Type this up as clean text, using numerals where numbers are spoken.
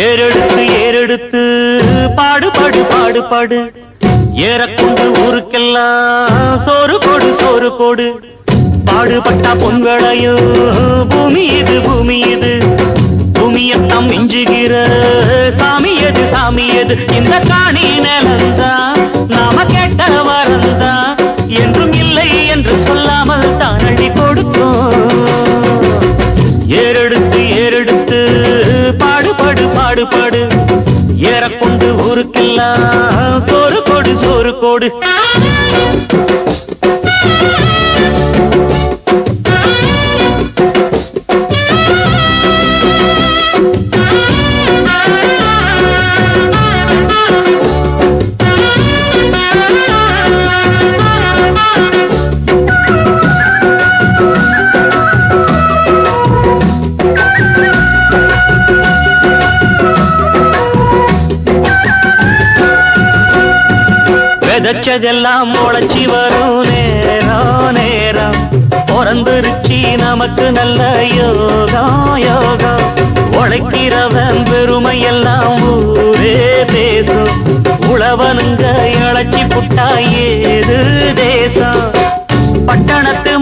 ஏறெடுத்து ஏறெடுத்து பாடுபாடு பாடுபாடு ஏறக்கொண்டு ஊருக்கெல்லாம் சோறு போடு சோறு போடு பாடுபட்டா பொங்கலையும் பூமி இது பூமி இது பூமியத்தம் மிஞ்சுகிற சாமி எது சாமி எது இந்த காணி நிலந்தான் நாம கேட்ட வரந்தான் என்றும் இல்லை என்று சொல்லாமல் தான் அள்ளி கொடுக்கும் ஏறெடுத்து ஏறெடுத்து பாடுபாடு பாடுபாடு ஏறக்கொண்டு ஊருக்கெல்லாம் சோறு கொடு சோறு கொடு விதைச்சதெல்லாம் முளைச்சி வரும் நேரம் நேரம் பிறந்துருச்சி நமக்கு நல்ல யோகா யோகா உழைக்கிறவன் பெருமையெல்லாம் ஊரே தேசம் உழவனுங்க இழைச்சி புட்டா ஏது தேசம் பட்டணத்து